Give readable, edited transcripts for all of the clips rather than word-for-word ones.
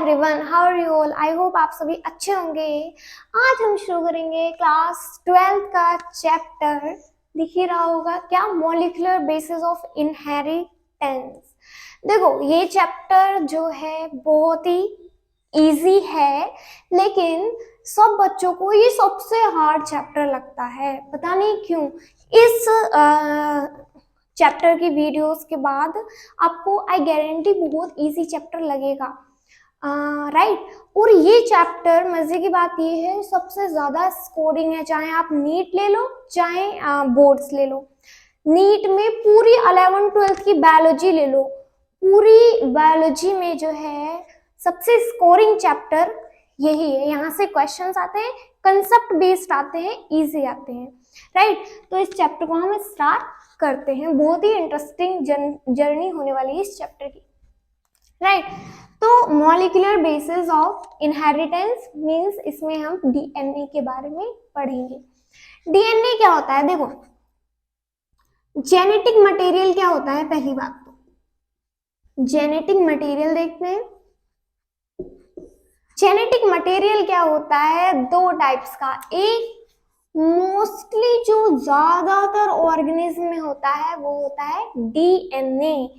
Everyone, how are you all? I hope आप सभी अच्छे होंगे। आज हम शुरू करेंगे क्लास 12 का चैप्टर। दिख ही रहा होगा क्या, मॉलिक्यूलर बेसिस ऑफ इनहेरिटेंस। देखो, ये चैप्टर जो है बहुत ही इजी है, लेकिन सब बच्चों को ये सबसे हार्ड चैप्टर लगता है, पता नहीं क्यों। इस चैप्टर की वीडियोस के बाद आपको आई गारंटी बहुत इजी चैप्टर लगेगा, राइट। और ये चैप्टर मजे की बात ये है, सबसे ज्यादा स्कोरिंग है, चाहे आप नीट ले लो चाहे बोर्ड्स ले लो। नीट में पूरी 11th-12th की बायोलॉजी ले लो, पूरी बायोलॉजी में जो है सबसे स्कोरिंग चैप्टर यही है। यहाँ से क्वेश्चंस आते हैं, कंसेप्ट बेस्ड आते हैं, इजी आते हैं, राइट। तो इस चैप्टर को हम स्टार्ट करते हैं। बहुत ही इंटरेस्टिंग जर्नी होने वाली है इस चैप्टर की, राइट। तो molecular basis of inheritance means इसमें हम डीएनए के बारे में पढ़ेंगे। डीएनए क्या होता है? देखो, जेनेटिक मटेरियल क्या होता है? पहली बात तो जेनेटिक मटेरियल देखते हैं। जेनेटिक मटेरियल क्या होता है? दो टाइप्स का। एक मोस्टली जो ज्यादातर ऑर्गेनिज्म में होता है वो होता है डीएनए,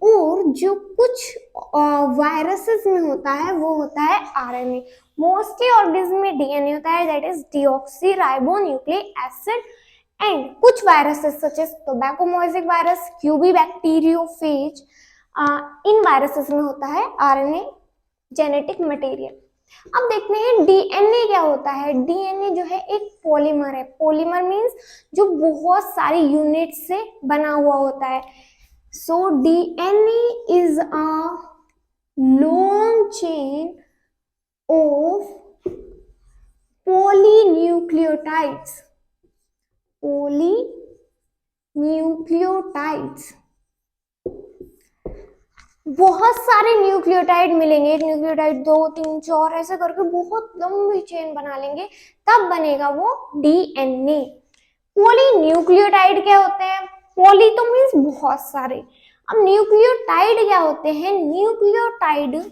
और जो कुछ वायरसेस में होता है वो होता है आरएनए। मोस्टली ऑर्गेनिज्म में डीएनए होता है, that is deoxyribonucleic acid. And कुछ viruses such as tobacco mosaic virus, QB bacteriophage, इन वायरसेस में होता है आरएनए जेनेटिक मटेरियल। अब देखते हैं डीएनए क्या होता है। डीएनए जो है एक पॉलीमर है। पॉलीमर मींस जो बहुत सारी यूनिट से बना हुआ होता है। So DNA is a long chain of polynucleotides. Polynucleotides. बहुत सारे न्यूक्लियोटाइड मिलेंगे, एक न्यूक्लियोटाइड, 2, 3, 4 ऐसे करके बहुत लंबी चेन बना लेंगे, तब बनेगा वो डीएनए। पॉलीन्यूक्लियोटाइड क्या होते हैं? पॉली तो मीन्स बहुत सारे। अब न्यूक्लियोटाइड क्या होते हैं? न्यूक्लियोटाइड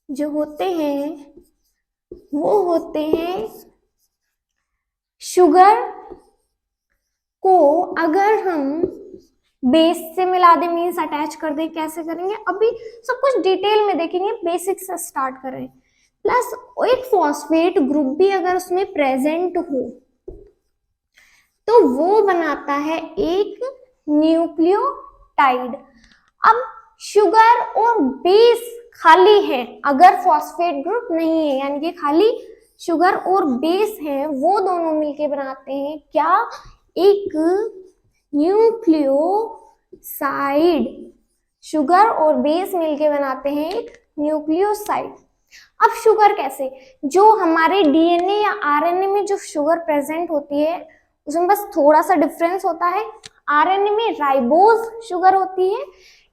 जो होते हैं वो होते हैं शुगर को अगर हम बेस से मिला दे, मीन्स अटैच कर दे। कैसे करेंगे अभी सब कुछ डिटेल में देखेंगे, बेसिक से स्टार्ट करें। प्लस एक फॉस्फेट ग्रुप भी अगर उसमें प्रेजेंट हो तो वो बनाता है एक न्यूक्लियोटाइड। अब शुगर और बेस खाली है, अगर फॉस्फेट ग्रुप नहीं है, यानी कि खाली शुगर और बेस है, वो दोनों मिलके बनाते हैं क्या? एक न्यूक्लियोसाइड। शुगर और बेस मिलके बनाते हैं एक न्यूक्लियोसाइड। अब शुगर कैसे? जो हमारे डीएनए या आरएनए में जो शुगर प्रेजेंट होती है उसमें बस थोड़ा सा डिफरेंस होता है। आरएनए में राइबोज शुगर होती है,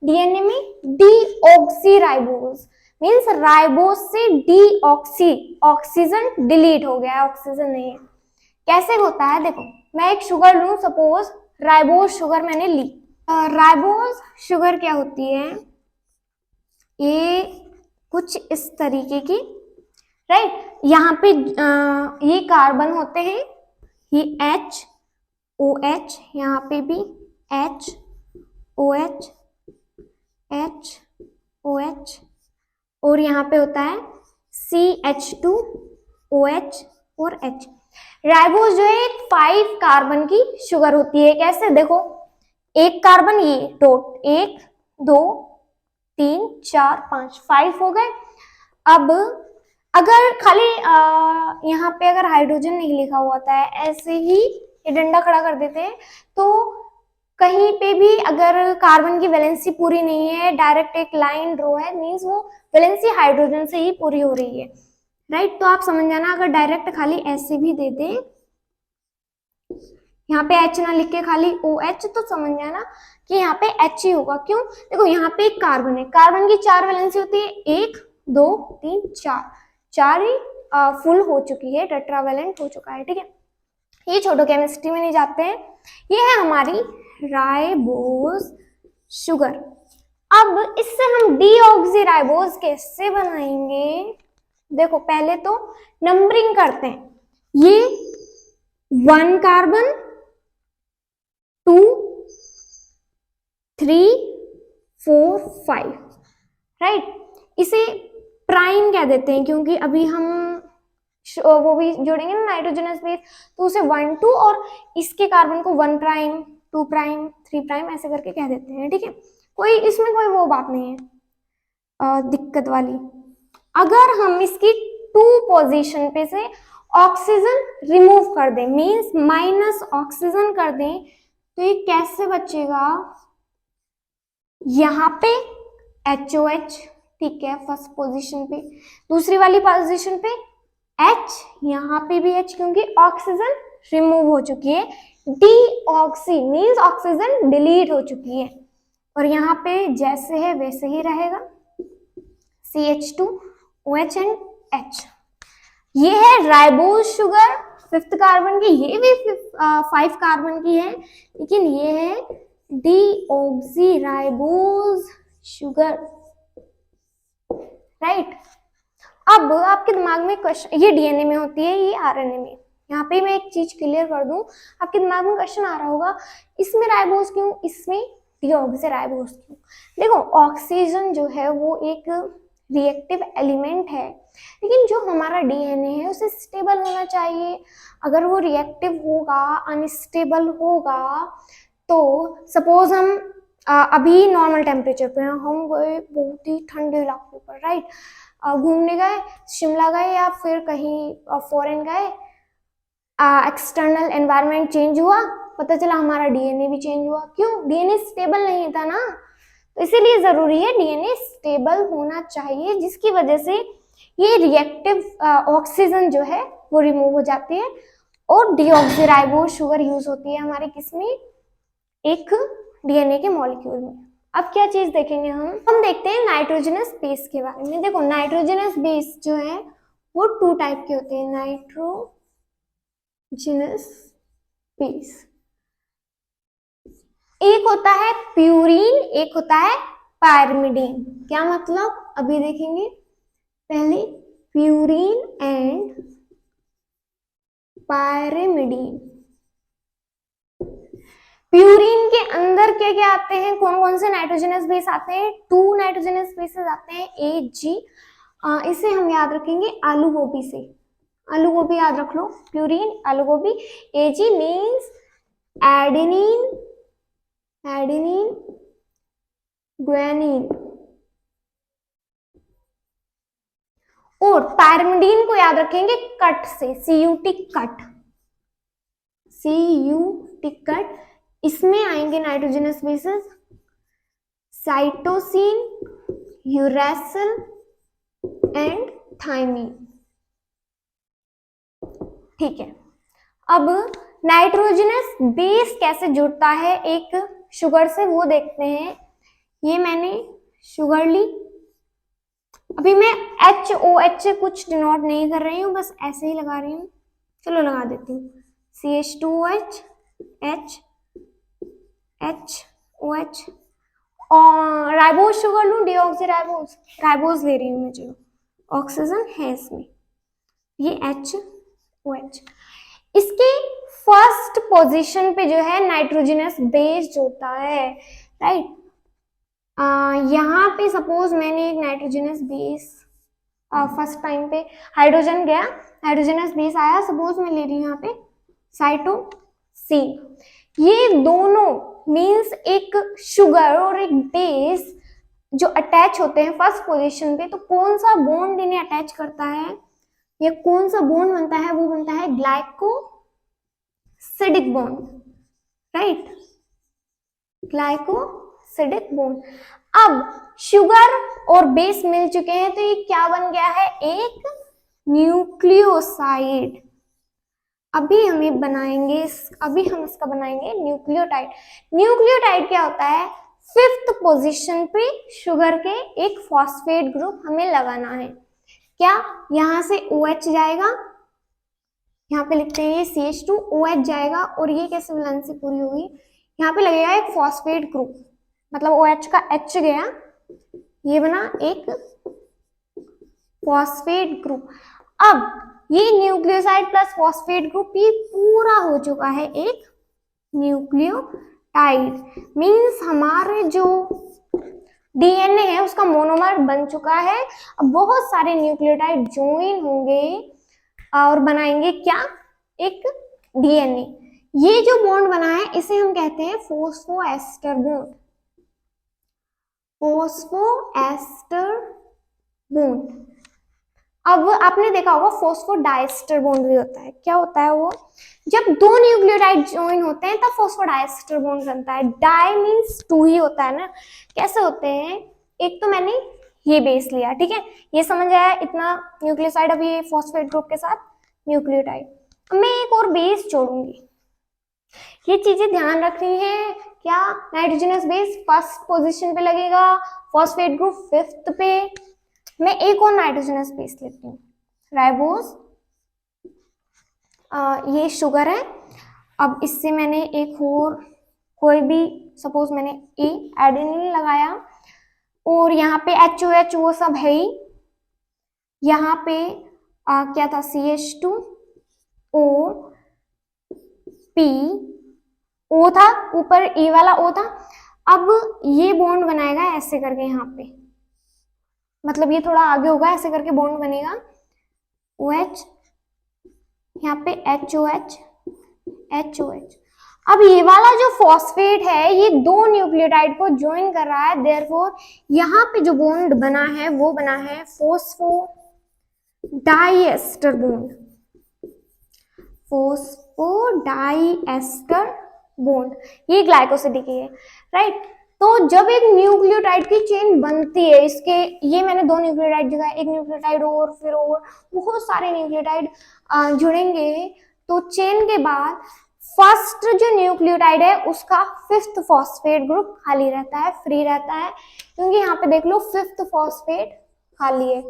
डीएनए में डीऑक्सीराइबोज। मींस राइबोज से डीऑक्सी, ऑक्सीजन डिलीट हो गया, ऑक्सीजन नहीं है। कैसे होता है? देखो, मैं एक शुगर लूं, सपोज राइबोज शुगर मैंने ली। राइबोज शुगर क्या होती है? ये कुछ इस तरीके की, राइट। यहाँ पे ये कार्बन होते हैं, ये H OH, यहाँ पे भी H OH H OH, और यहाँ पे होता है CH2 OH और H। राइबोज जो है एक 5 कार्बन की शुगर होती है। कैसे? देखो, एक कार्बन, ये डॉट, 1 2 3 4 5, 5 हो गए। अब अगर खाली यहाँ पे अगर हाइड्रोजन नहीं लिखा हुआ था, ऐसे ही ये डंडा खड़ा कर देते हैं, तो कहीं पे भी अगर कार्बन की वैलेंसी पूरी नहीं है, डायरेक्ट एक लाइन रो है, मींस वो वैलेंसी हाइड्रोजन से ही पूरी हो रही है, राइट। तो आप समझ जाना, अगर डायरेक्ट खाली ऐसे भी दे दे, यहाँ पे H ना लिख के खाली OH, तो समझ जाना कि यहाँ पे H ही होगा। क्यों? देखो, यहाँ पे एक कार्बन है, कार्बन की 4 वैलेंसी होती है, 1 2 3 4, 4 ही फुल हो चुकी है, टेट्रावैलेंट हो चुका है, ठीक है। ये छोटो, केमिस्ट्री में नहीं जाते हैं। ये है हमारी राइबोज शुगर। अब इससे हम डीऑक्सीराइबोज कैसे बनाएंगे? देखो पहले तो नंबरिंग करते हैं। ये 1 कार्बन 2 3 4 5, राइट। इसे प्राइम कह देते हैं क्योंकि अभी हम वो भी जोड़ेंगे ना नाइट्रोजनस बेस, तो उसे 1 2 और इसके कार्बन को 1 प्राइम 2 प्राइम 3 प्राइम ऐसे करके कह देते हैं, ठीक है। कोई इसमें कोई वो बात नहीं है दिक्कत वाली। अगर हम इसकी 2 पोजीशन पे से ऑक्सीजन रिमूव कर दें, मींस माइनस ऑक्सीजन कर दें, तो ये कैसे बचेगा? यहाँ पे HOH, ठीक है, फर्स्ट पोजीशन पे। दूसरी वाली पोजीशन पे H, यहाँ पे भी H क्योंकि ऑक्सीजन रिमूव हो चुकी है। डीऑक्सी मींस ऑक्सीजन डिलीट हो चुकी है। और यहाँ पे जैसे है वैसे ही रहेगा, CH2 OH एंड H। ये है राइबोज शुगर 5th कार्बन की, ये भी 5 कार्बन की है, लेकिन ये है डीऑक्सीराइबोज शुगर, राइट। अब आपके दिमाग में क्वेश्चन, ये डीएनए में होती है, ये आरएनए में। यहाँ पे मैं एक चीज क्लियर कर दूं, आपके दिमाग में क्वेश्चन आ रहा होगा, इसमें राइबोज क्यों, इसमें डीऑक्सीराइबोज क्यों? देखो ऑक्सीजन जो है वो एक रिएक्टिव एलिमेंट है, लेकिन जो हमारा डीएनए है उसे स्टेबल होना चाहिए। अगर वो रिएक्टिव होगा, अनस्टेबल होगा, तो सपोज हम अभी नॉर्मल टेम्परेचर पे हैं, हम गए बहुत ही ठंडे इलाकों पर, राइट, घूमने गए, शिमला गए या फिर कहीं फॉरेन गए, एक्सटर्नल एनवायरनमेंट चेंज हुआ, पता चला हमारा डीएनए भी चेंज हुआ। क्यों? डीएनए स्टेबल नहीं था ना, तो इसीलिए जरूरी है डीएनए स्टेबल होना चाहिए, जिसकी वजह से ये रिएक्टिव ऑक्सीजन जो है वो रिमूव हो जाती है और डीऑक्सीराइबोज शुगर यूज होती है हमारे किसमें, एक डीएनए के मॉलिक्यूल में। अब क्या चीज देखेंगे हम देखते हैं नाइट्रोजनस बेस के बारे में। देखो नाइट्रोजनस बेस जो है वो 2 टाइप के होते हैं, नाइट्रोजनस बेस। एक होता है प्यूरीन, एक होता है पायरिमिडीन। क्या मतलब, अभी देखेंगे। पहले प्यूरीन एंड पायरिमिडीन। प्यूरीन के अंदर क्या क्या आते हैं, कौन कौन से नाइट्रोजनस बेस आते हैं? 2 नाइट्रोजनस बेसेस आते हैं, AG। इसे हम याद रखेंगे आलू गोभी से, आलू गोभी याद रख लो, प्यूरीन आलू गोभी। AG means adenine, adenine guanine. और पायरिमिडीन को याद रखेंगे कट से, CUT कट, CUT कट। इसमें आएंगे nitrogenous bases cytosine, uracil and thymine, ठीक है। अब नाइट्रोजनस बेस कैसे जुड़ता है एक शुगर से वो देखते हैं। ये मैंने शुगर ली, अभी मैं HOH से कुछ डिनोट नहीं कर रही हूँ, बस ऐसे ही लगा रही हूँ, चलो लगा देती हूँ, CH2OH HOH। और राइबोज शुगर लूँ, डीऑक्सीराइबोज, राइबोज ले रही हूँ मैं, चलो ऑक्सीजन है इसमें, ये HOH। इसके फर्स्ट पोजीशन पे जो है नाइट्रोजनस बेस जोड़ता है, राइट। यहाँ पे सपोज मैंने एक नाइट्रोजनस बेस फर्स्ट टाइम पे हाइड्रोजन गया, हाइड्रोजनस बेस आया, सपोज मैं ले रही हूँ यहाँ पे साइटोसिन। ये दोनों मींस एक शुगर और एक बेस जो अटैच होते हैं फर्स्ट पोजीशन पे, तो कौन सा बॉन्ड इन्हें अटैच करता है, या कौन सा बॉन्ड बनता है, वो बनता है glycosidic bond, right, glycosidic bond. अब शुगर और बेस मिल चुके हैं, तो ये क्या बन गया है, एक न्यूक्लियोसाइड। अभी हम इसका बनाएंगे न्यूक्लियोटाइड। न्यूक्लियोटाइड क्या होता है, 5th पोजीशन पे शुगर के एक फॉस्फेट ग्रुप हमें लगाना है। क्या, यहां से OH जाएगा, यहाँ पे लिखते हैं ये CH2, OH जाएगा, और ये कैसे वैलेंसी पूरी होगी, यहाँ पे लगेगा एक फॉस्फेट ग्रुप, मतलब OH का H गया ये बना एक फॉस्फेट ग्रुप। अब ये न्यूक्लियोसाइड प्लस फॉस्फेट ग्रुप ये पूरा हो चुका है एक न्यूक्लियोटाइड। मींस हमारे जो डीएनए है उसका मोनोमर बन चुका है। अब बहुत सारे न्यूक्लियोटाइड ज्वाइन होंगे और बनाएंगे क्या, एक डीएनए। ये जो बॉन्ड बना है इसे हम कहते हैं फोस्फोएस्टर बॉन्ड। फोस्फोएस्टर बॉन्ड। अब आपने देखा होगा फोस्फोडाइस्टर बॉन्ड भी होता है। क्या होता है वो, जब दो न्यूक्लियोटाइड ज्वाइन होते हैं तब फोस्फोडाइस्टर बॉन्ड बनता है। डाई मीन्स टू ही होता है ना। कैसे होते हैं, एक तो मैंने ये बेस लिया, ठीक है, ये समझ आया इतना न्यूक्लियोसाइड, अब ये फॉस्फेट ग्रुप के साथ न्यूक्लियोटाइड। अब मैं एक और बेस जोड़ूंगी। ये चीजें ध्यान रखनी है। क्या, नाइट्रोजनस बेस फर्स्ट पोजीशन पे लगेगा, फॉस्फेट ग्रुप फिफ्थ पे। मैं एक और नाइट्रोजनस बेस लेती हूँ, राइबोस। ये शुगर है। अब इससे मैंने एक और कोई भी, सपोज मैंने ए एडेनिन लगाया और यहाँ पे HOH वो सब है ही। यहाँ पे क्या था, CH2O P O था, ऊपर E वाला O था। अब ये बॉन्ड बनाएगा ऐसे करके, यहाँ पे मतलब ये थोड़ा आगे होगा, ऐसे करके बॉन्ड बनेगा OH, यहाँ पे HOH HOH। अब ये वाला जो फॉस्फेट है ये दो न्यूक्लियोटाइड को ज्वाइन कर रहा है, देयरफॉर यहाँ पे जो बॉन्ड बना है वो बना है फोस्फोडाइएस्टर बॉन्ड। फोस्फोडाइएस्टर बॉन्ड, ये ग्लाइकोसिडिक है, राइट। तो जब एक न्यूक्लियोटाइड की चेन बनती है, इसके ये मैंने दो न्यूक्लियोटाइड जगह एक न्यूक्लियोटाइड और फिर और बहुत सारे न्यूक्लियोटाइड जुड़ेंगे, तो चेन के बाद फर्स्ट जो न्यूक्लियोटाइड है उसका फिफ्थ फॉस्फेट ग्रुप खाली रहता है, फ्री रहता है, क्योंकि यहाँ पे देख लो फिफ्थ फॉस्फेट खाली है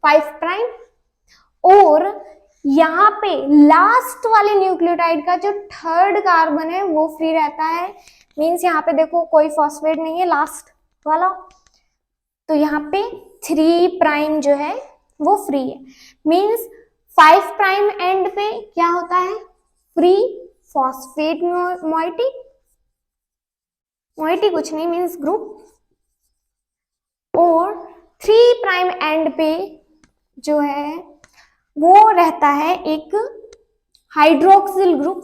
5 प्राइम। और यहाँ पे लास्ट वाले न्यूक्लियोटाइड का जो थर्ड कार्बन है वो फ्री रहता है। मीन्स यहाँ पे देखो कोई फॉस्फेट नहीं है लास्ट वाला, तो यहाँ पे 3 प्राइम जो है वो फ्री है। मीन्स 5 प्राइम एंड पे क्या होता है, फ्री फॉस्फेट मोइटी। मोइटी कुछ नहीं, मीन्स ग्रुप। और 3 प्राइम एंड पे जो है वो रहता है एक hydroxyl group,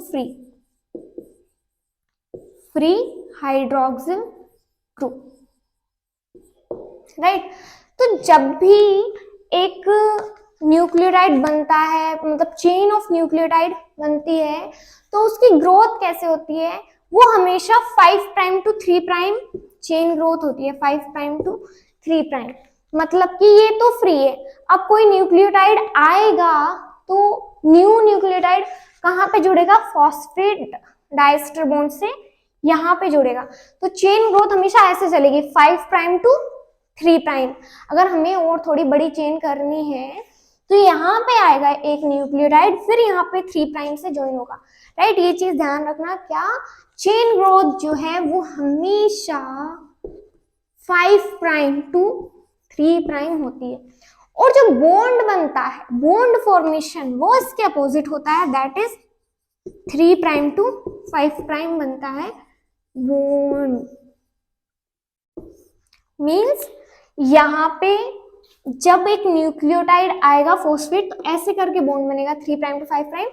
free hydroxyl group, right. तो जब भी एक न्यूक्लियोटाइड बनता है, मतलब चेन ऑफ न्यूक्लियोटाइड बनती है, तो उसकी ग्रोथ कैसे होती है, वो हमेशा 5 prime to 3 prime chain growth होती है, 5 प्राइम टू 3 प्राइम। मतलब कि ये तो फ्री है। अब कोई न्यूक्लियोटाइड आएगा तो न्यू न्यूक्लियोटाइड कहाँ पे जुड़ेगा, फॉस्फेट डाइस्टर बॉन्ड से यहाँ पे जुड़ेगा। तो चेन ग्रोथ हमेशा ऐसे चलेगी 5 प्राइम टू 3 प्राइम। अगर हमें और थोड़ी बड़ी चेन करनी है तो यहाँ पे आएगा एक न्यूक्लियोटाइड, फिर यहाँ पे 3 प्राइम से ज्वाइन होगा, राइट। ये चीज ध्यान रखना, क्या चेन ग्रोथ जो है वो हमेशा 5 प्राइम टू 3 प्राइम होती है। और जो बॉन्ड बनता है, बॉन्ड फॉर्मेशन, वो इसके अपोजिट होता है, that is 3 prime to 5 prime बनता है बॉन्ड। मीन्स यहाँ पे जब एक न्यूक्लियोटाइड आएगा फॉस्फेट, तो ऐसे करके बॉन्ड बनेगा 3 prime to 5 prime,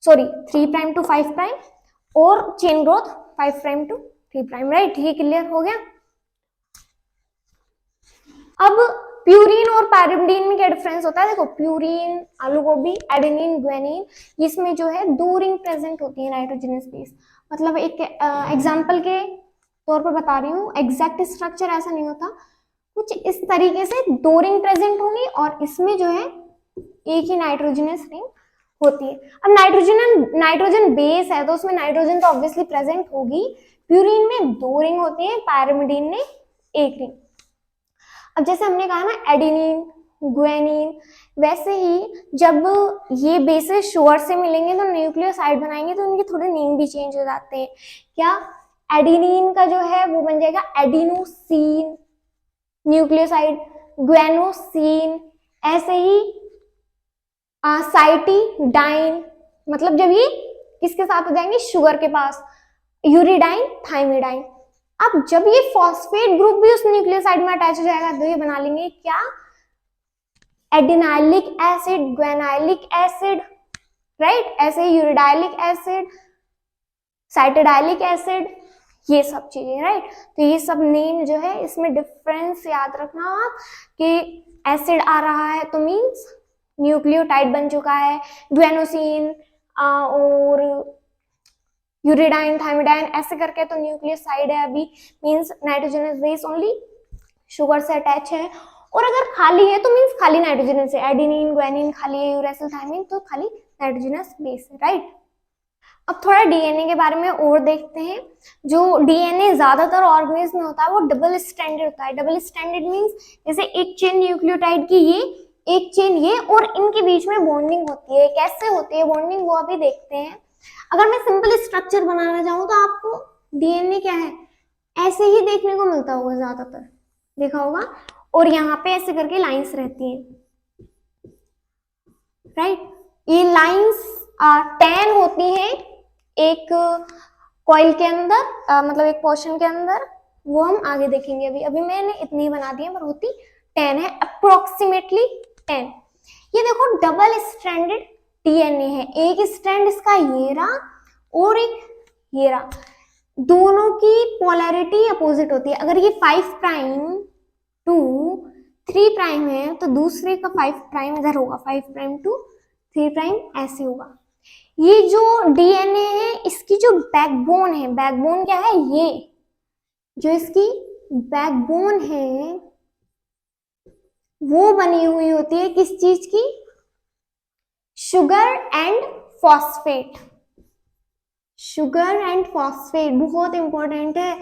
sorry 3 prime to 5 prime, और chain growth 5 prime to 3 prime, right. ये क्लियर हो गया। अब प्यूरीन और पैरिमिडीन में क्या डिफरेंस होता है, देखो प्यूरीन, आलू गोभी, एडेनिन, ग्वानिन, इसमें जो है 2 रिंग प्रेजेंट होती है नाइट्रोजनस बेस। मतलब एक एग्जांपल के तौर पर बता रही हूँ, एग्जैक्ट स्ट्रक्चर ऐसा नहीं होता, कुछ इस तरीके से 2 रिंग प्रेजेंट होंगी और इसमें जो है एक ही नाइट्रोजनस रिंग होती है। अब नाइट्रोजन बेस है तो उसमें नाइट्रोजन तो ऑब्वियसली प्रेजेंट होगी। प्यूरीन में 2 रिंग होती है, पैरिमिडीन में 1 रिंग। अब जैसे हमने कहा ना एडेनिन, ग्वानिन, वैसे ही जब ये बेसेस शुगर से मिलेंगे तो न्यूक्लियोसाइड बनाएंगे तो उनके थोड़े नेम भी चेंज हो जाते हैं। क्या, एडेनिन का जो है वो बन जाएगा एडिनोसिन, न्यूक्लियोसाइड, ग्वेनोसिन, ऐसे ही साइटिडाइन, मतलब जब ये किसके साथ हो जाएंगे, शुगर के पास, यूरिडाइन, थाइमिडाइन। अब जब ये फॉस्फेट ग्रुप भी उस न्यूक्लियोसाइड में अटैच हो जाएगा तो ये बना लेंगे क्या, एडिनाइलिक एसिड, ग्वेनाइलिक एसिड, राइट, ऐसे ही यूरिडाइलिक एसिड, साइटिडाइलिक एसिड, ये सब चीजें, राइट। तो ये सब नेम जो है, इसमें डिफरेंस याद रखना आप कि एसिड आ रहा है तो मीन्स न्यूक्लियोटाइड बन चुका है, ग्वेनोसिन और यूरिडाइन, थाइमिडाइन ऐसे करके तो न्यूक्लियोसाइड है अभी, means nitrogenous base only, sugar से अटैच है। और अगर खाली है तो मीन्स खाली नाइट्रोजनस है, एडेनिन, ग्वानिन खाली है, यूरेसिल, थाइमिन तो खाली नाइट्रोजनस बेस है, राइट। अब थोड़ा डीएनए के बारे में और देखते हैं। जो डीएनए ज्यादातर ऑर्गेनिज्म में होता है वो डबल स्ट्रैंडेड होता है। डबल स्ट्रैंडेड मीन्स जैसे एक चेन न्यूक्लियोटाइड की ये, एक चेन ये, और इनके बीच में बॉन्डिंग होती है। कैसे होती है बॉन्डिंग वो अभी देखते हैं। अगर मैं सिंपल स्ट्रक्चर बनाना चाहूँ तो आपको डीएनए क्या है, ऐसे ही देखने को मिलता होगा, ज्यादातर देखा होगा, और यहाँ पे ऐसे करके लाइंस रहती हैं, राइट। ये लाइंस 10 होती हैं एक कॉइल के अंदर, मतलब एक पोर्शन के अंदर, वो हम आगे देखेंगे। अभी मैंने इतनी बना दी है, पर होती 10 है, अप्रोक्सीमेटली 10। ये देखो डबल स्ट्रैंडेड डीएनए है, एक स्ट्रैंड इसका ये रहा और एक ये रहा, दोनों की पोलैरिटी अपोजिट होती है। अगर ये 5 प्राइम टू 3 प्राइम है तो दूसरे का 5 प्राइम इधर होगा, 5 प्राइम टू 3 प्राइम ऐसे होगा। ये जो डीएनए है इसकी जो बैकबोन है, बैकबोन क्या है, ये जो इसकी बैकबोन है वो बनी हुई होती है किस चीज की, sugar and phosphate. Sugar and phosphate बहुत इंपॉर्टेंट है,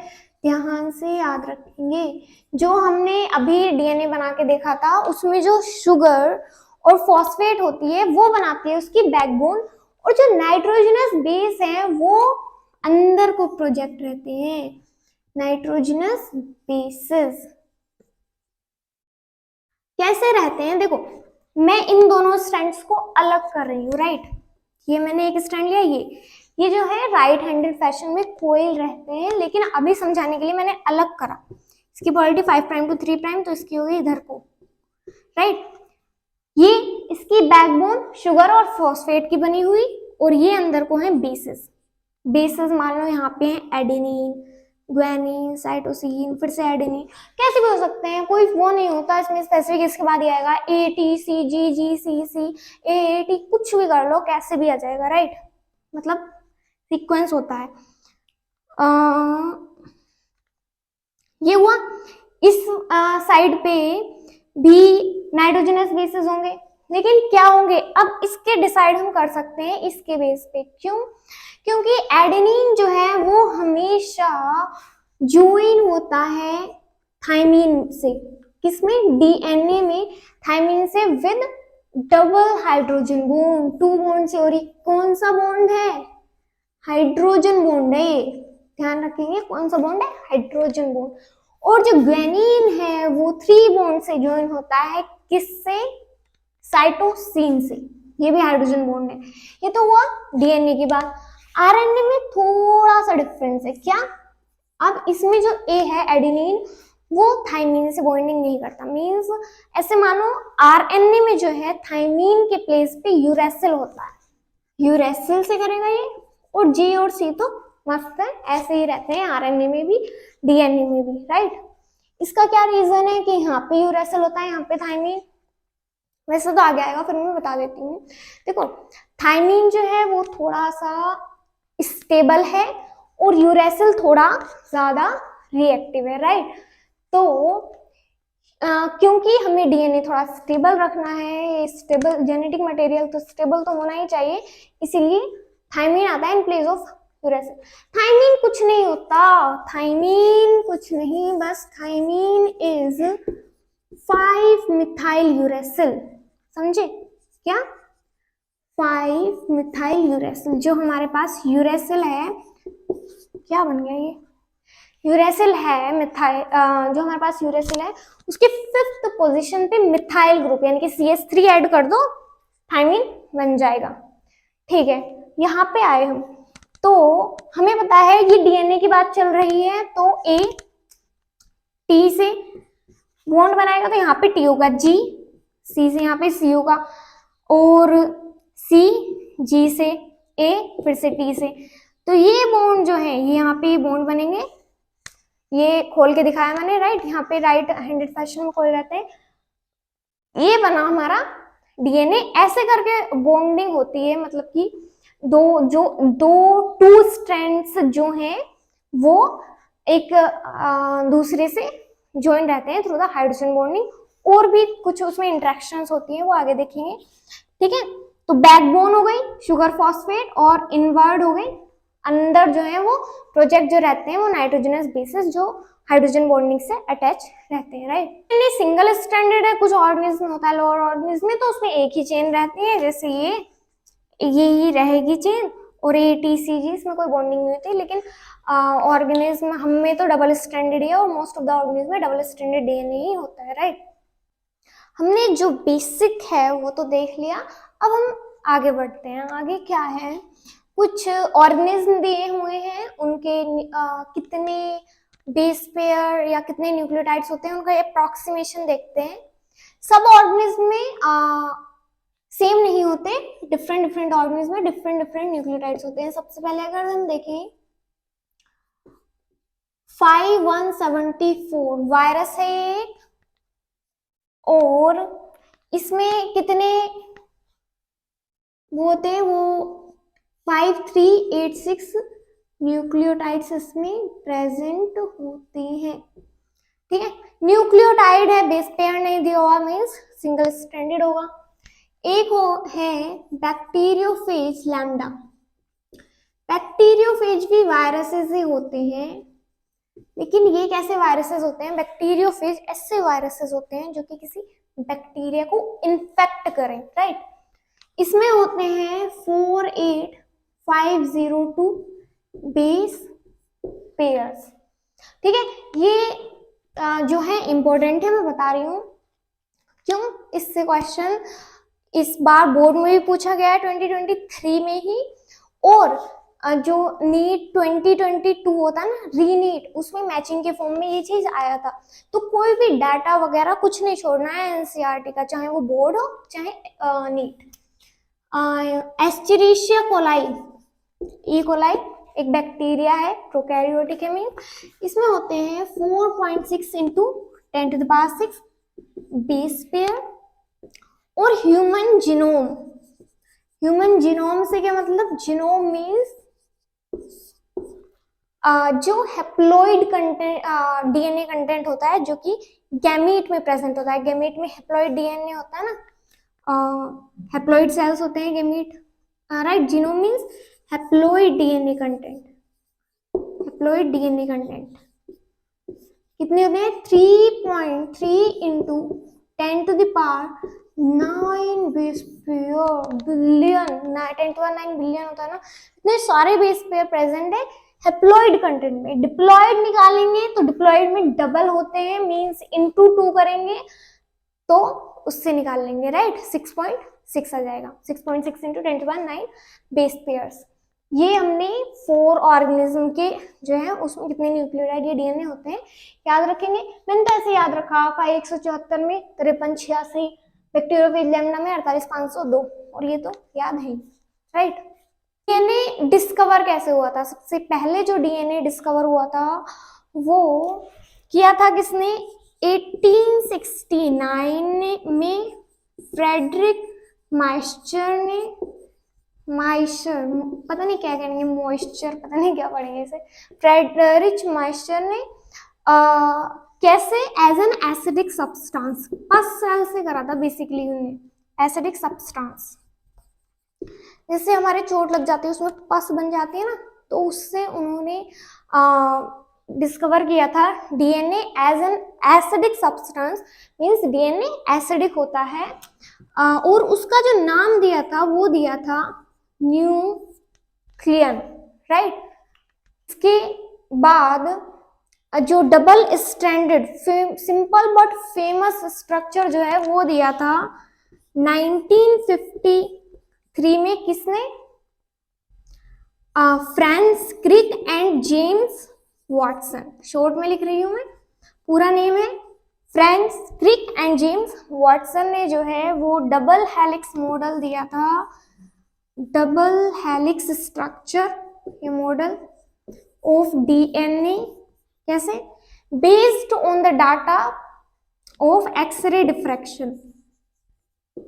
ध्यान से याद रखेंगे। जो हमने अभी डीएनए बना के देखा था उसमें जो शुगर और फॉस्फेट होती है वो बनाती है उसकी बैकबोन, और जो नाइट्रोजनस बेस है वो अंदर को प्रोजेक्ट रहते हैं, नाइट्रोजनस बेसेस कैसे रहते हैं। देखो मैं इन दोनों स्ट्रैंड्स को अलग कर रही हूँ, राइट। ये मैंने एक स्ट्रैंड लिया, ये जो है राइट हैंडेड फैशन में कोयल रहते हैं, लेकिन अभी समझाने के लिए मैंने अलग करा। इसकी पोलैरिटी 5 प्राइम टू 3 प्राइम, तो इसकी होगी इधर को, राइट। ये इसकी बैकबोन शुगर और फॉस्फेट की बनी हुई, और ये अंदर को है बेसिस। बेसिस मान लो यहाँ पे है एडेनिन, ग्वानिन, साइटोसिन, फिर से एडेनिन, कैसे भी हो सकते हैं, कोई वो नहीं होता इसमें स्पेसिफिक। इसके बाद ये आएगा A T C ji ji C C A T, कुछ भी कर लो कैसे भी आ जाएगा, राइट, मतलब सीक्वेंस होता है। ये हुआ। इस साइड पे भी नाइट्रोजनस बेसिस होंगे, लेकिन क्या होंगे अब इसके डिसाइड हम कर सकते हैं इसके बेस पे। क्यों? क्योंकि एडेनिन जो है वो हमेशा ज्वाइन होता है थाइमिन से, किसमें, डीएनए में, थाइमिन से with double hydrogen bond, 2 bond से। और ये कौन सा बॉन्ड है, हाइड्रोजन बॉन्ड है, ये ध्यान रखेंगे कौन सा बॉन्ड है, हाइड्रोजन बॉन्ड। और जो ग्वानिन है वो 3 बॉन्ड से ज्वाइन होता है, किससे, साइटोसिन से, ये भी हाइड्रोजन बॉन्ड है। ये तो हुआ डीएनए की बात। आरएनए में थोड़ा सा डिफरेंस है, क्या, अब इसमें जो ए है एडेनिन वो थाइमिन से बॉन्डिंग नहीं करता, मींस ऐसे मानो आरएनए में जो है थाइमिन के प्लेस पे यूरेसिल होता है, यूरेसिल से करेगा ये। और जी और सी तो मस्त है, ऐसे ही रहते हैं आरएनए में भी डीएनए में भी, राइट। इसका क्या रीजन है कि यहाँ पे यूरेसिल होता है, यहाँ पे थाइमिन, वैसे तो आगे आएगा फिर मैं बता देती हूँ। देखो थाइमिन जो है वो थोड़ा सा स्टेबल है और यूरेसिल थोड़ा ज्यादा रिएक्टिव है, राइट। तो क्योंकि हमें डीएनए थोड़ा स्टेबल रखना है, स्टेबल जेनेटिक मटेरियल तो स्टेबल तो होना ही चाहिए, इसीलिए थाइमिन आता है in place of uracil. Thymine कुछ नहीं होता, थाइमिन कुछ नहीं, बस थाइमिन इज 5 मिथाइल यूरेसिल, समझे क्या, 5 मिथाइल यूरेसिल। जो हमारे पास यूरेसिल है, क्या बन गया यूरेसिल है मिथाइल, जो हमारे पास यूरेसिल है उसके 5th पोजीशन पे मिथाइल ग्रुप यानी कि CH3 ऐड कर दो, थायमीन बन जाएगा। ठीक है, यहाँ पे आए हम तो हमें पता है ये डीएनए की बात चल रही है, तो A T से बॉन्ड बनाएगा तो यहाँ पे T होगा, G C से यहाँ पे C होगा, और C G से A फिर से T से, तो ये बॉन्ड जो है ये यहाँ पे बॉन्ड बनेंगे, ये खोल के दिखाया मैंने, राइट, यहाँ पे राइट हैंडेड फैशन में खोल रहते हैं, ये बना हमारा डीएनए। ऐसे करके बॉन्डिंग होती है, मतलब कि दो टू स्ट्रैंड्स जो हैं वो एक दूसरे से ज्वाइन रहते हैं थ्रू द हाइड्रोजन बॉन्डिंग, और भी कुछ उसमें इंटरेक्शंस होती हैं वो आगे देखेंगे। ठीक है, तो बैकबोन हो गई शुगर फॉस्फेट, और इनवर्ड हो गई, अंदर जो है वो प्रोजेक्ट जो रहते हैं वो नाइट्रोजनस बेसिस जो हाइड्रोजन बॉन्डिंग से अटैच रहते हैं, राइट। सिंगल स्ट्रैंडेड है, कुछ ऑर्गेनिज्म होता है लोअर ऑर्गेनिज्म में तो उसमें एक ही चेन रहती है, जैसे ये ही रहेगी चेन, और ATCG इसमें कोई बॉन्डिंग नहीं होती, लेकिन ऑर्गेनिज्म हमें तो डबल स्ट्रैंडेड है, और मोस्ट ऑफ द ऑर्गेनिज्म में डबल स्ट्रैंडेड डीएनए ही होता है, राइट। हमने जो बेसिक है वो तो देख लिया, अब हम आगे बढ़ते हैं। आगे क्या है, कुछ ऑर्गेनिज्म दिए हुए हैं, उनके कितने बेस पेयर या कितने न्यूक्लियोटाइड्स होते हैं उनका अप्रॉक्सीमेशन देखते हैं। सब ऑर्गेनिज्म में सेम नहीं होते, डिफरेंट ऑर्गेनिज्म में डिफरेंट न्यूक्लियोटाइड्स होते हैं। सबसे पहले अगर हम देखें 5174 वायरस है एक, और इसमें कितने वो होते हैं, वो 5386 न्यूक्लियोटाइड्स इसमें प्रेजेंट होते हैं। ठीक है, न्यूक्लियोटाइड है, बेस पेयर नहीं दिया हुआ, मीन्स सिंगल स्ट्रैंडेड होगा। एक है बैक्टीरियोफेज लैम्डा, बैक्टीरियोफेज भी वायरसेस ही होते हैं, लेकिन ये कैसे वायरसेस होते हैं, बैक्टीरियोफेज ऐसे वायरसेस होते हैं जो कि किसी बैक्टीरिया को इन्फेक्ट करें, राइट। इसमें होते हैं 48502 बेस पेयर्स। ठीक है, ये जो है इंपॉर्टेंट है, मैं बता रही हूँ क्यों, इससे क्वेश्चन इस बार बोर्ड में भी पूछा गया है 2023 में ही, और जो नीट 2022 होता है ना, रीनीट, उसमें मैचिंग के फॉर्म में ये चीज आया था। तो कोई भी डाटा वगैरह कुछ नहीं छोड़ना है एनसीईआरटी का, चाहे वो बोर्ड हो चाहे नीट। एस्चेरिशिया कोलाई, ई कोलाई एक बैक्टीरिया है, प्रोकैरियोटिक है, मीन इसमें होते हैं 4.6 इंटू 10⁶ बेस पेयर। और ह्यूमन जीनोम, ह्यूमन जीनोम से क्या मतलब, जीनोम मीन्स जो हैप्लॉइड कंटेंट डीएनए कंटेंट होता है जो कि गैमीट में प्रेजेंट होता है। गैमीट में हैप्लॉइड डीएनए होता है ना, हैप्लॉइड सेल्स होते हैं gamete, right. Genome means haploid DNA content, haploid DNA content कितने होते हैं, 3.3 into 10⁻9 base pair billion, 10⁹ billion होता है ना, इतने सारे बेस पेयर प्रेजेंट है हैप्लॉइड कंटेंट में। डिप्लॉइड निकालेंगे तो डिप्लॉइड में डबल होते हैं, मींस इंटू 2 करेंगे तो उससे निकाल लेंगे, राइट, 6.6 आ जाएगा, 6.6 इंटू 10⁹ बेस पेयर्स। ये हमने 4 ऑर्गेनिज्म के जो है उसमें कितने न्यूक्लियोटाइड या डीएनए होते हैं याद रखेंगे। मैंने तो ऐसे याद रखा, 174 में 5386, बैक्टीरियोफेज लैम्डा में 48502, और ये तो याद है, राइट। डीएनए डिस्कवर कैसे हुआ था, सबसे पहले जो डीएनए डिस्कवर हुआ था वो किया था किसने, 1869 में फ्रेडरिक माइस्चर ने, माइस्चर पता नहीं क्या कहेंगे, मॉइस्चर पता नहीं क्या पढ़ेंगे इसे, फ्रेडरिक माइस्चर ने कैसे, एज एन एसिडिक सब्सटेंस, पस सेल से करा था बेसिकली उन्होंने, एसिडिक सब्सटेंस, जैसे हमारे चोट लग जाती है उसमें पस बन जाती है ना, तो उससे उन्होंने डिस्कवर किया था DNA as an acidic substance, means DNA acidic होता है, और उसका जो नाम दिया था वो दिया था न्यूक्लियन, राइट। इसके बाद जो double stranded simple but famous structure जो है वो दिया था 1953 में। किसने? France Crick and James Watson. Short में लिख रही हूं मैं, पूरा नेम है France Crick and James Watson ने जो है वो डबल हेलिक्स मॉडल दिया था, डबल हेलिक्स स्ट्रक्चर, ये मॉडल ऑफ डीएनए। कैसे? Based on the data of X ray diffraction,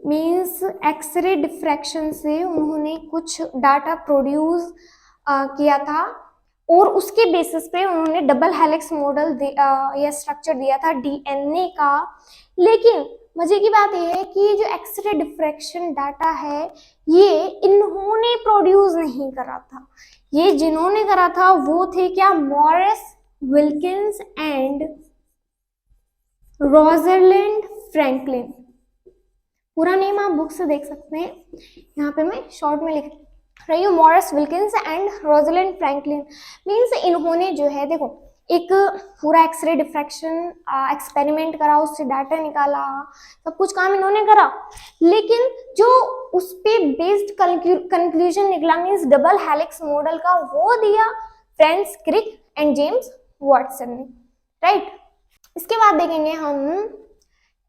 means X ray diffraction से उन्होंने कुछ डाटा प्रोड्यूस किया था और उसके बेसिस पे उन्होंने डबल हेलिक्स मॉडल या स्ट्रक्चर दिया था डीएनए का। लेकिन मजे की बात यह है कि जो एक्सरे डिफ्रैक्शन डाटा है ये इन्होंने प्रोड्यूस नहीं करा था, ये जिन्होंने करा था वो थे क्या? Maurice Wilkins and Rosalind Franklin. पूरा नेम आप बुक से देख सकते हैं, यहाँ पे मैं शॉर्ट में लिख रही हूँ, Maurice Wilkins and Rosalind Franklin. Means इन्होंने जो है देखो एक पूरा एक्सरे डिफ्रैक्शन एक्सपेरिमेंट करा, उससे डाटा निकाला, सब कुछ काम इन्होंने करा, लेकिन जो उस पे बेस्ड कंक्लूजन निकला मीन्स डबल हेलिक्स मॉडल का, वो दिया France Crick and James Watson ने, राइट। इसके बाद देखेंगे हम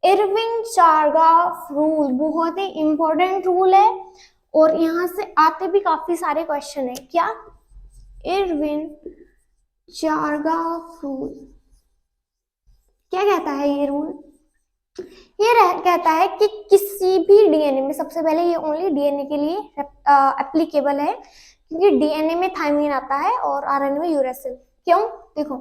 इरविन चारगाफ रूल, बहुत ही इंपॉर्टेंट रूल है और यहाँ से आते भी काफी सारे क्वेश्चन है। क्या? इरविन चारगाफ रूल क्या कहता है? ये रूल ये कहता है कि किसी भी डीएनए में, सबसे पहले ये ओनली डीएनए के लिए एप्लीकेबल है क्योंकि डीएनए में थायमीन आता है और आरएनए में यूरेसिल। क्यों? देखो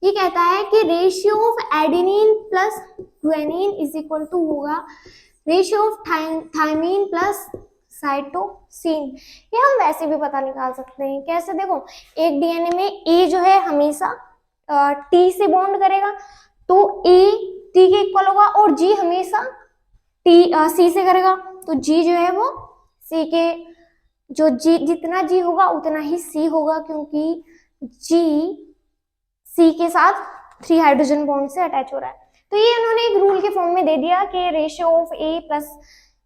ये कहता है कि ratio of adenine plus guanine is equal to होगा ratio of thymine plus cytosine. ये हम वैसे भी पता निकाल सकते हैं। कैसे? देखो एक डीएनए में ए जो है हमेशा टी से बॉन्ड करेगा तो ए टी के इक्वल होगा और जी हमेशा टी सी से करेगा तो जी जो है वो सी के, जो जी जितना जी होगा उतना ही सी होगा क्योंकि जी सी के साथ 3 हाइड्रोजन बॉन्ड से अटैच हो रहा है। तो ये उन्होंने एक रूल के फॉर्म में दे दिया कि ratio of A plus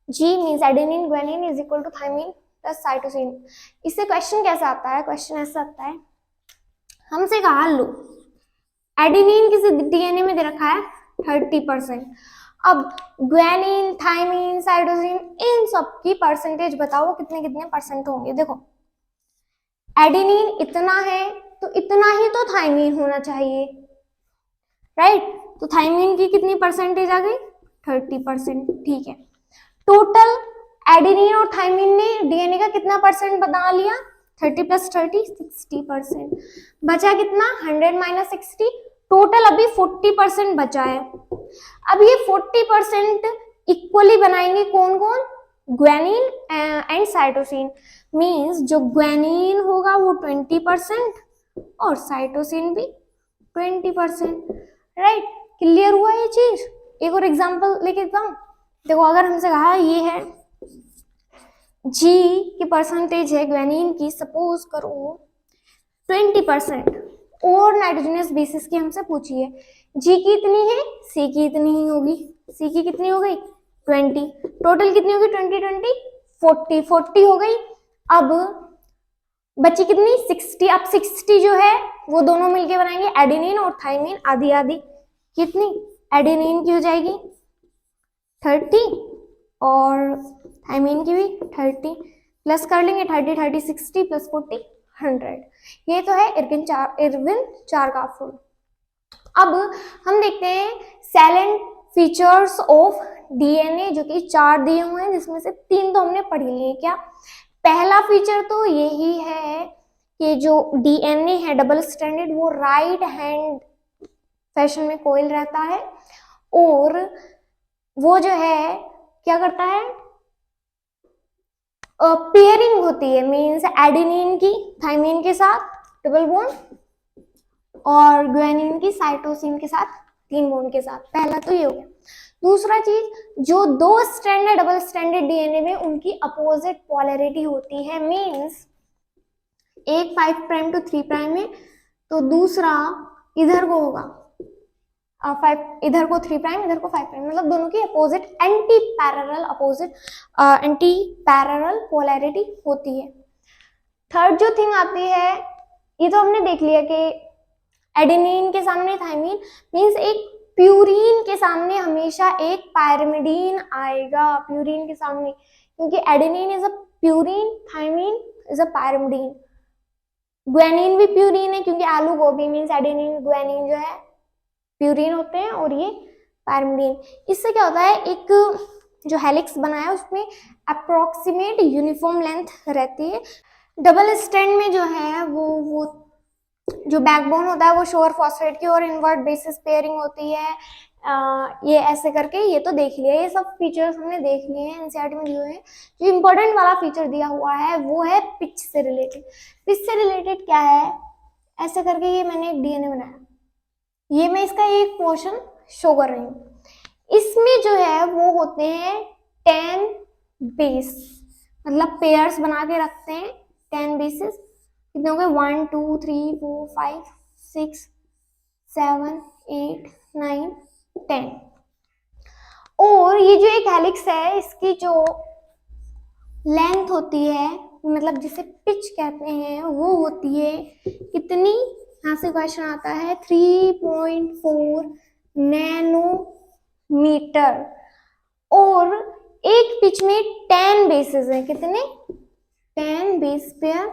G means adenine guanine is equal to thymine plus cytosine. इससे क्वेश्चन कैसा आता है? क्वेश्चन ऐसा आता है, हमसे कहा लो एडेनिन किसी डीएनए में दे रखा है 30%, अब ग्वानिन थायमीन साइटोसिन इन सब की परसेंटेज बताओ कितने कितने परसेंट होंगे। देखो एडेनिन इतना है तो इतना ही तो थायमीन होना चाहिए, राइट। तो थायमीन की कितनी परसेंटेज आ गई? 30%, ठीक है। टोटल एडेनिन और थायमीन ने डीएनए का कितना परसेंट बना लिया? 30 प्लस 30 60%। बचा कितना? 100 माइनस 60, टोटल अभी 40% बचा है। अब ये 40% इक्वली बनाएंगे कौन कौन? Guanine and cytosine. मीन्स जो ग्वानिन होगा वो 20% और साइटोसिन भी 20%, राइट। क्लियर हुआ ये चीज? एक और एग्जांपल लेके जाऊं। देखो अगर हमसे कहा ये है जी की परसेंटेज है ग्वानिन की, सपोज करो 20% और नाइट्रोजनस बेसिस की हमसे पूछी है, जी की इतनी है, सी की इतनी ही होगी। सी की कितनी हो गई? 20, टोटल कितनी होगी? 20 20 40 हो गई। अब बची कितनी? 60। अब 60 जो है वो दोनों मिलके बनाएंगे एडेनिन और थायमीन, आधी आधी। कितनी? एडेनिन की हो जाएगी 30 और थायमीन की भी 30, प्लस कर लेंगे 30 30 60 प्लस 40 100। ये तो है इरविन चारगाफ रूल। अब हम देखते हैं सेलेंट फीचर्स ऑफ डीएनए जो कि 4 दिए हुए हैं जिसमें से 3 तो हमने पढ़ लिए। क्या? पहला फीचर तो यही है कि जो डीएनए है डबल स्ट्रैंडेड वो राइट हैंड फैशन में कोइल रहता है और वो जो है क्या करता है? पेयरिंग होती है, मीन्स एडेनिन की थायमीन के साथ डबल बॉन्ड और ग्वानिन की साइटोसिन के साथ 3 बॉन्ड के साथ। पहला तो ये हो गया। दूसरा चीज, जो 2 स्ट्रैंडेड डबल स्ट्रैंडेड डीएनए में उनकी अपोजिट पोलैरिटी होती है, मीन्स एक 5 प्राइम टू 3 प्राइम में तो दूसरा इधर को होगा 5, इधर को 3 प्राइम, इधर को 5 प्राइम, मतलब दोनों की अपोजिट एंटी पैरेलल पोलैरिटी होती है। थर्ड जो थिंग आती है, ये तो हमने देख लिया कि एडेनिन के सामने थाइमिन, मींस एक प्यूरिन के सामने हमेशा एक पायरिमिडीन आएगा, प्यूरिन के सामने, क्योंकि adenine is a purine, thymine is a pyrimidine. Guanine भी प्यूरिन है क्योंकि आलू गोभी मींस एडेनिन ग्वानिन जो है प्यूरिन होते हैं, और ये पायरिमिडीन। इससे क्या होता है, एक जो हेलिक्स बना है उसमें अप्रोक्सीमेट यूनिफॉर्म लेंथ रहती है। डबल स्ट्रैंड में जो है वो जो बैकबोन होता है वो शुगर फॉस्फेट की और इनवर्ट बेसिस पेयरिंग होती है। ये ऐसे करके, ये तो देख लिया, ये सब फीचर्स हमने देख लिए हैं एनसीईआरटी में दिए हैं। जो इम्पोर्टेंट वाला फीचर दिया हुआ है वो है पिच से रिलेटेड। पिच से रिलेटेड क्या है, ऐसे करके ये मैंने एक डीएनए बनाया, ये मैं इसका एक पोर्शन शो कर रही हूँ। इसमें जो है वो होते हैं 10 बेस, मतलब पेयर्स बना के रखते हैं 10 बेसिस। कितने हो गए, 1 2 3 4 5 6 7 8 9 10। और ये जो एक हेलिक्स है इसकी जो लेंथ होती है, मतलब जिसे पिच कहते हैं, वो होती है कितनी, यहाँ से क्वेश्चन आता है 3.4 नैनोमीटर। और एक पिच में 10 बेसेस हैं, कितने, 10 बेस पेयर।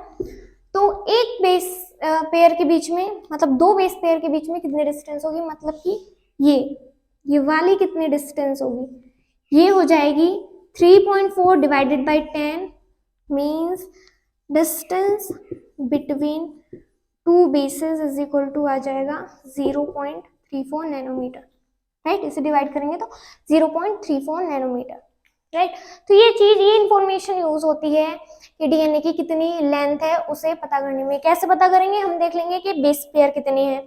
तो एक बेस पेयर के बीच में, मतलब 2 बेस पेयर के बीच में कितनी डिस्टेंस होगी, मतलब कि ये वाली कितनी डिस्टेंस होगी, ये हो जाएगी 3.4 divided by 10 means distance between 2 bases is equal to आ जाएगा 0.34 नैनोमीटर, राइट। इसे डिवाइड करेंगे तो 0.34 नैनोमीटर, राइट। तो ये चीज, ये इंफॉर्मेशन यूज होती है कि डीएनए की कितनी लेंथ है उसे पता करने में। कैसे पता करेंगे, हम देख लेंगे कि बेस पेयर कितनी है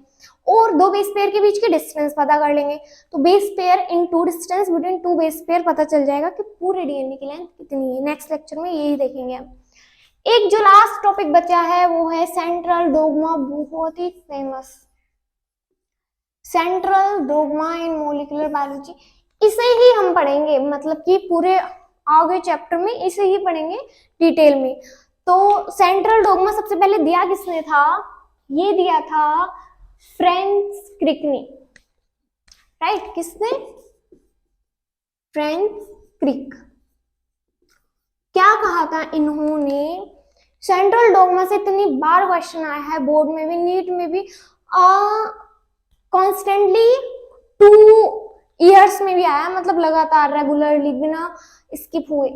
और 2 बेस पेयर के बीच की डिस्टेंस पता कर लेंगे। तो base pair in to distance between 2 base pair पता चल जाएगा कि पूरे डीएनए की लेंथ कितनी है। नेक्स्ट लेक्चर में यही देखेंगे हम। एक जो लास्ट टॉपिक बचा है वो है सेंट्रल डोग्मा, बहुत ही famous central dogma in molecular biology. इसे ही हम पढ़ेंगे, मतलब कि पूरे आगे चैप्टर में इसे ही पढ़ेंगे डिटेल में। तो सेंट्रल डोग्मा सबसे पहले दिया किसने था, ये दिया था फ्रेंच क्रिक ने, राइट। किसने, फ्रेंच क्रिक। क्या कहा था इन्होंने, सेंट्रल डोग्मा से इतनी बार क्वेश्चन आया है बोर्ड में भी, नीट में भी, कॉन्स्टेंटली 2 ईयर्स में भी आया, मतलब लगातार रेगुलरली बिना स्किप हुए।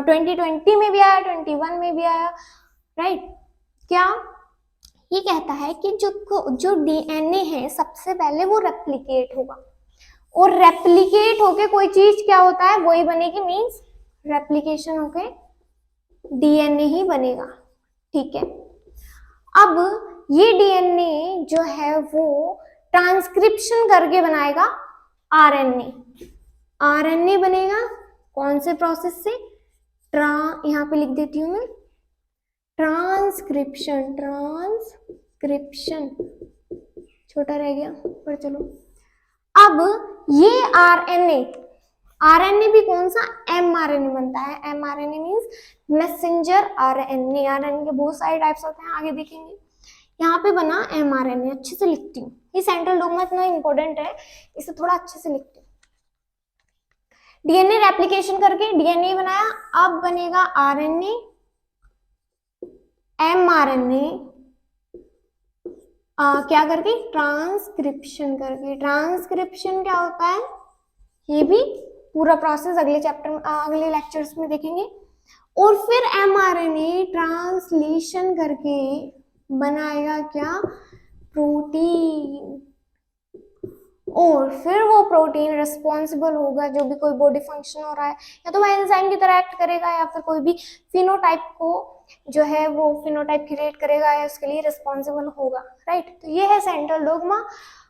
2020 में भी आया, 21 में भी आया, राइट। क्या ये कहता है कि जो डीएनए है सबसे पहले वो रेप्लिकेट होगा, और रेप्लिकेट होके कोई चीज क्या होता है वही बनेगी, मींस रेप्लिकेशन होके डीएनए ही बनेगा, ठीक है। अब ये डीएनए जो है वो ट्रांसक्रिप्शन करके बनाएगा आरएनए। आरएनए बनेगा कौन से प्रोसेस से, यहाँ पे लिख देती हूँ मैं, ट्रांसक्रिप्शन, छोटा रह गया पर चलो। अब ये आरएनए भी कौन सा, एमआरएनए बनता है। MRNA means messenger RNA. RNA के बहुत सारे टाइप्स होते हैं, आगे देखेंगे। यहाँ पे बना एमआरएनए, अच्छे से लिखती हूँ, ये सेंट्रल डोग्मा इतना इंपॉर्टेंट है, इसे थोड़ा अच्छे से लिखती हूँ। डीएनए रेप्लिकेशन करके डीएनए बनाया, अब बनेगा आरएनए, एमआरएनए क्या करके, ट्रांसक्रिप्शन करके। ट्रांसक्रिप्शन क्या होता है, ये भी पूरा प्रोसेस अगले चैप्टर में, अगले लेक्चर्स में देखेंगे। और फिर एमआरएनए ट्रांसलेशन करके बनाएगा क्या, प्रोटीन। और फिर वो प्रोटीन रिस्पॉन्सिबल होगा जो भी कोई बॉडी फंक्शन हो रहा है, या तो वो एंजाइम की तरह एक्ट करेगा, या फिर कोई भी फिनोटाइप को जो है वो फिनोटाइप क्रिएट करेगा, या उसके लिए रिस्पॉन्सिबल होगा, राइट। तो ये है central dogma,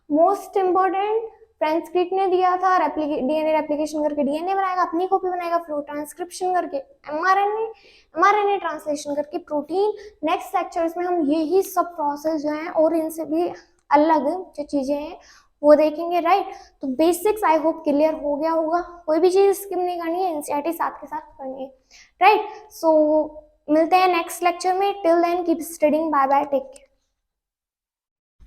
most important. Francis Crick ने दिया था, डीएनए रेप्लिकेशन करके डीएनए बनाएगा, अपनी कॉपी बनाएगा, फिर ट्रांसक्रिप्शन करके एमआरएनए ट्रांसलेशन करके प्रोटीन। नेक्स्ट लेक्चर्स में हम यही सब प्रोसेस जो है और इनसे भी अलग जो चीजें हैं वो देखेंगे, राइट। तो बेसिक्स आई होप क्लियर हो गया होगा, कोई भी चीज स्किप नहीं करनी है, एनसीईआरटी साथ के साथ करनी है, राइट। सो मिलते हैं नेक्स्ट लेक्चर में, till then keep studying, bye bye, take care.